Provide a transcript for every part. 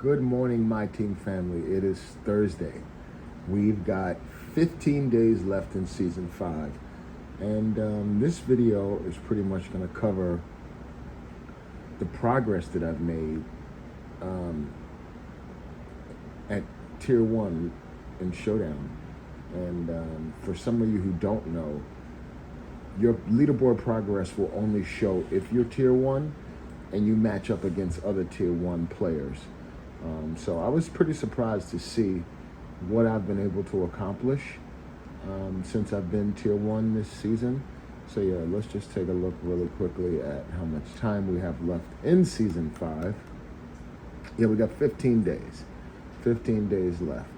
Good morning, MYTeam family. It is Thursday. We've got 15 days left in season 5. And this video is pretty much going to cover the progress that I've made at Tier 1 in Showdown. And for some of you who don't know, your leaderboard progress will only show if you're Tier 1 and you match up against other Tier 1 players. So I was pretty surprised to see what I've been able to accomplish since I've been Tier 1 this season. So yeah, let's just take a look really quickly at how much time we have left in Season 5. Yeah, we got 15 days. 15 days left.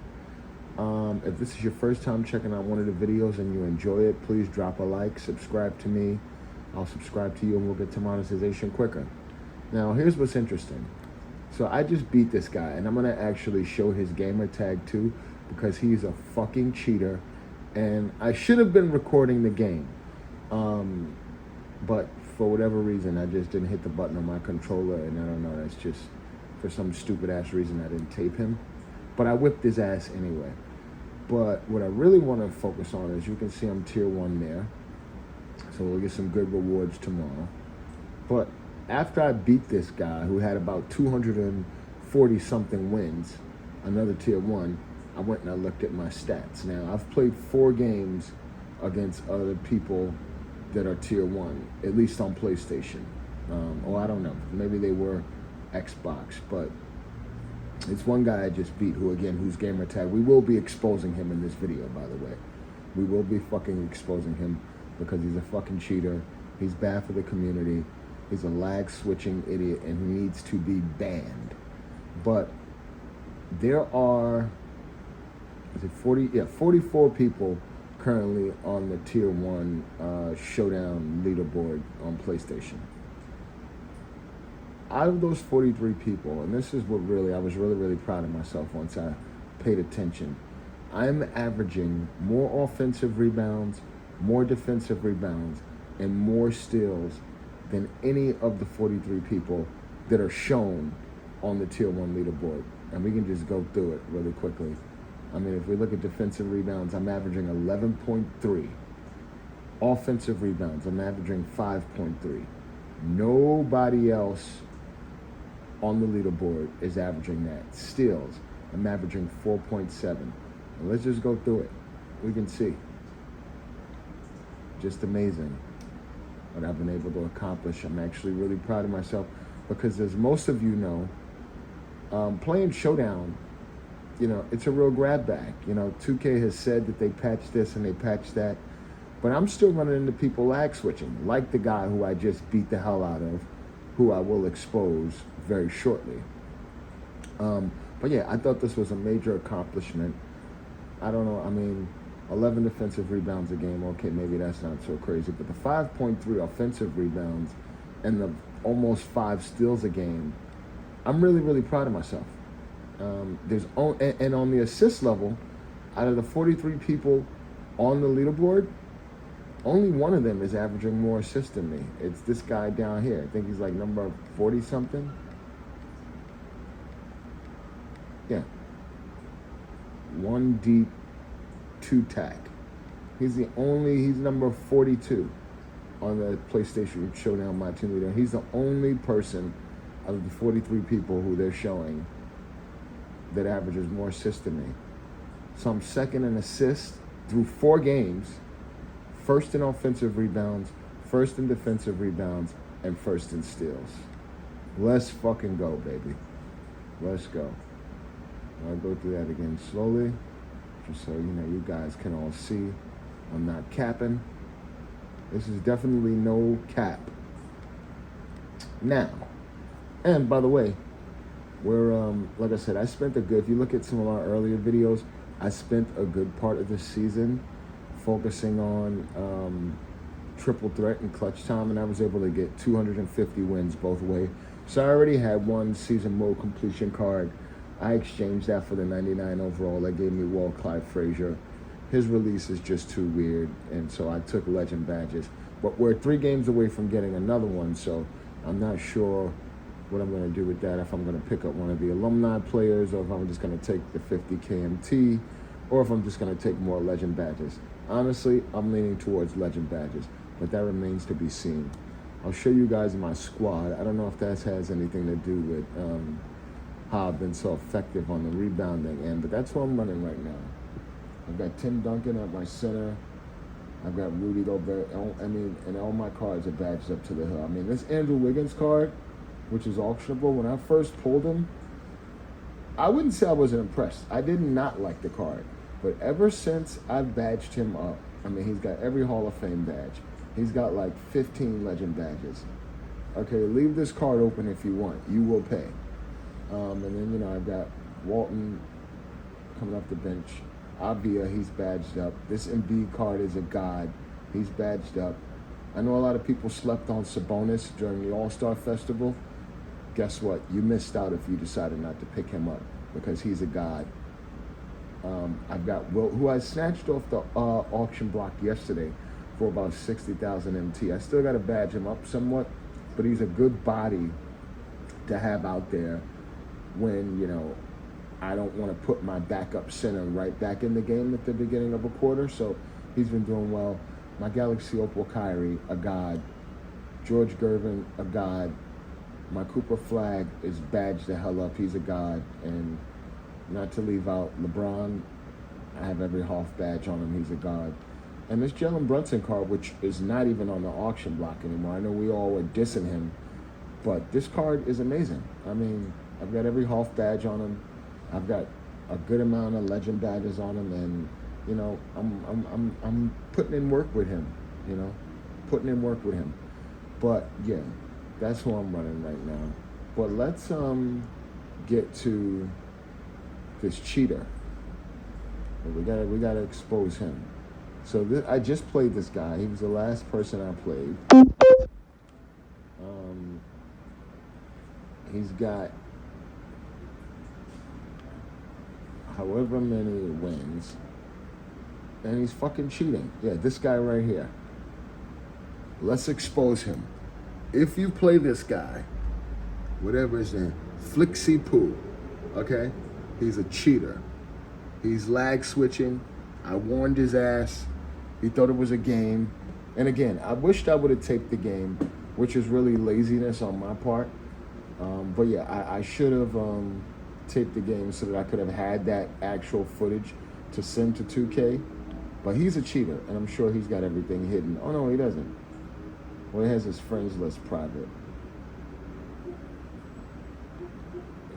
If this is your first time checking out one of the videos and you enjoy it, please drop a like, subscribe to me. I'll subscribe to you and we'll get to monetization quicker. Now, here's what's interesting. So I just beat this guy, and I'm gonna actually show his gamer tag too, because he's a fucking cheater, and I should have been recording the game, but for whatever reason I just didn't hit the button on my controller, and I don't know, that's just for some stupid ass reason I didn't tape him, but I whipped his ass anyway. But what I really want to focus on is, you can see I'm Tier 1 there, so we'll get some good rewards tomorrow. But after I beat this guy who had about 240 something wins, another Tier 1, I went and I looked at my stats. Now, I've played 4 games against other people that are Tier 1, at least on PlayStation. Or I don't know, maybe they were Xbox, but it's one guy I just beat whose gamer tag, we will be exposing him in this video, by the way. We will be fucking exposing him because he's a fucking cheater. He's bad for the community. He's a lag switching idiot and he needs to be banned. But there are, is it 40? Yeah, 44 people currently on the Tier 1 Showdown leaderboard on PlayStation. Out of those 43 people, and this is what I was really proud of myself once I paid attention, I'm averaging more offensive rebounds, more defensive rebounds, and more steals than any of the 43 people that are shown on the Tier 1 leaderboard. And we can just go through it really quickly. I mean, if we look at defensive rebounds, I'm averaging 11.3. Offensive rebounds, I'm averaging 5.3. Nobody else on the leaderboard is averaging that. Steals, I'm averaging 4.7. And let's just go through it. We can see. Just amazing what I've been able to accomplish. I'm actually really proud of myself because, as most of you know, playing Showdown, you know, it's a real grab bag. You know, 2K has said that they patched this and they patched that, but I'm still running into people lag switching, like the guy who I just beat the hell out of, who I will expose very shortly. But yeah, I thought this was a major accomplishment. I don't know, I mean, 11 defensive rebounds a game, okay, maybe that's not so crazy, but the 5.3 offensive rebounds and the almost 5 steals a game, I'm really proud of myself. And on the assist level, out of the 43 people on the leaderboard, only one of them is averaging more assists than me. It's this guy down here. I think he's like number 40 something. Yeah. 1 deep, 2 tack. He's number 42 on the PlayStation Showdown MyTeam leader. He's the only person out of the 43 people who they're showing that averages more assists than me. So I'm second in assists through 4 games, first in offensive rebounds, first in defensive rebounds, and first in steals. Let's fucking go, baby. Let's go. I'll go through that again slowly, just so you know, you guys can all see I'm not capping. This is definitely no cap. Now, and by the way, we're, like I said, if you look at some of our earlier videos, I spent a good part of this season focusing on triple threat and clutch time, and I was able to get 250 wins both ways. So I already had 1 season mode completion card. I exchanged that for the 99 overall. That gave me Walt Clyde Frazier. His release is just too weird, and so I took legend badges. But we're 3 games away from getting another one, so I'm not sure what I'm going to do with that, if I'm going to pick up one of the alumni players, or if I'm just going to take the 50 KMT, or if I'm just going to take more legend badges. Honestly, I'm leaning towards legend badges, but that remains to be seen. I'll show you guys my squad. I don't know if that has anything to do with how I've been so effective on the rebounding end, but that's who I'm running right now. I've got Tim Duncan at my center. I've got Rudy Gobert. And all my cards are badged up to the hill. I mean, this Andrew Wiggins card, which is auctionable, when I first pulled him, I wouldn't say I wasn't impressed. I did not like the card. But ever since I've badged him up, I mean, he's got every Hall of Fame badge. He's got like 15 legend badges. Okay, leave this card open if you want. You will pay. And then, I've got Walton coming off the bench. Abia, he's badged up. This Embiid card is a god. He's badged up. I know a lot of people slept on Sabonis during the All-Star Festival. Guess what? You missed out if you decided not to pick him up, because he's a god. I've got Will, who I snatched off the auction block yesterday for about 60,000 MT. I still got to badge him up somewhat, but he's a good body to have out there when, I don't want to put my backup center right back in the game at the beginning of a quarter. So he's been doing well. My Galaxy Opal Kyrie, a god. George Gervin, a god. My Cooper Flag is badged the hell up. He's a god. And not to leave out LeBron, I have every Hoff badge on him. He's a god. And this Jalen Brunson card, which is not even on the auction block anymore. I know we all were dissing him, but this card is amazing. I mean, I've got every Hoff badge on him. I've got a good amount of legend badges on him, and I'm putting in work with him. Putting in work with him. But yeah, that's who I'm running right now. But let's get to this cheater. We gotta expose him. So I just played this guy. He was the last person I played. He's got however many wins, and he's fucking cheating. Yeah, this guy right here. Let's expose him. If you play this guy, whatever his name, Flixie Poo, okay? He's a cheater. He's lag switching. I warned his ass. He thought it was a game. And again, I wished I would have taped the game, which is really laziness on my part. But yeah, I should have taped the game so that I could have had that actual footage to send to 2K. But he's a cheater, and I'm sure he's got everything hidden. Oh no, he doesn't. Well, he has his friends list private.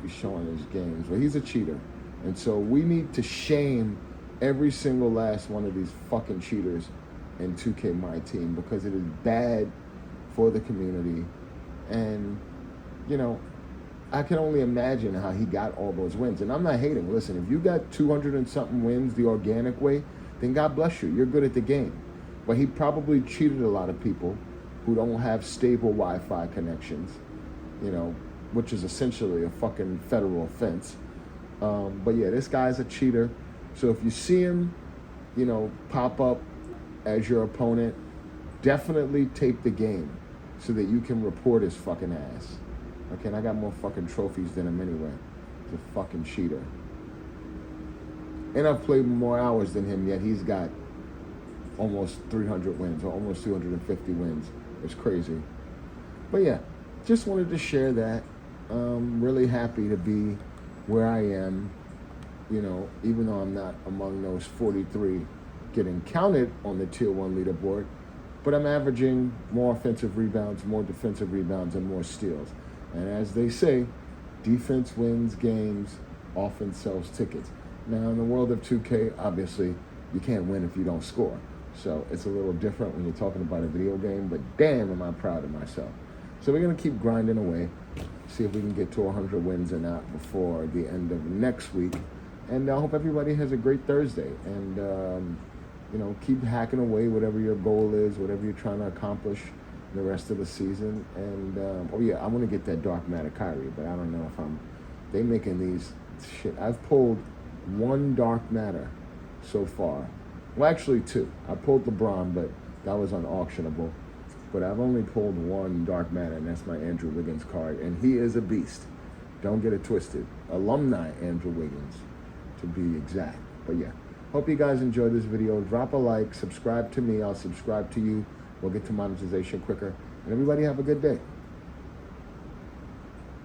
He's showing his games. But he's a cheater. And so we need to shame every single last one of these fucking cheaters in 2K MYTeam, because it is bad for the community. And, I can only imagine how he got all those wins. And I'm not hating. Listen, if you got 200 and something wins the organic way, then God bless you. You're good at the game. But he probably cheated a lot of people who don't have stable Wi-Fi connections, which is essentially a fucking federal offense. But yeah, this guy's a cheater. So if you see him, pop up as your opponent, definitely tape the game so that you can report his fucking ass. Okay, and I got more fucking trophies than him anyway. He's a fucking cheater. And I've played more hours than him, yet he's got almost 300 wins, or almost 250 wins. It's crazy. But yeah, just wanted to share that. Really happy to be where I am, even though I'm not among those 43 getting counted on the Tier 1 leaderboard, but I'm averaging more offensive rebounds, more defensive rebounds, and more steals. And as they say, defense wins games, offense sells tickets. Now, in the world of 2K, obviously, you can't win if you don't score. So it's a little different when you're talking about a video game, but damn, am I proud of myself. So we're going to keep grinding away, see if we can get to 100 wins or not before the end of next week. And I hope everybody has a great Thursday. And, keep hacking away, whatever your goal is, whatever you're trying to accomplish the rest of the season. And, I want to get that Dark Matter Kyrie, but I don't know if they making these shit. I've pulled one Dark Matter so far. Well, actually two. I pulled LeBron, but that was unauctionable. but I've only pulled one Dark Matter, and that's my Andrew Wiggins card, and he is a beast. Don't get it twisted. Alumni Andrew Wiggins, to be exact. But yeah, hope you guys enjoyed this video. Drop a like, subscribe to me, I'll subscribe to you. We'll get to monetization quicker. And everybody have a good day.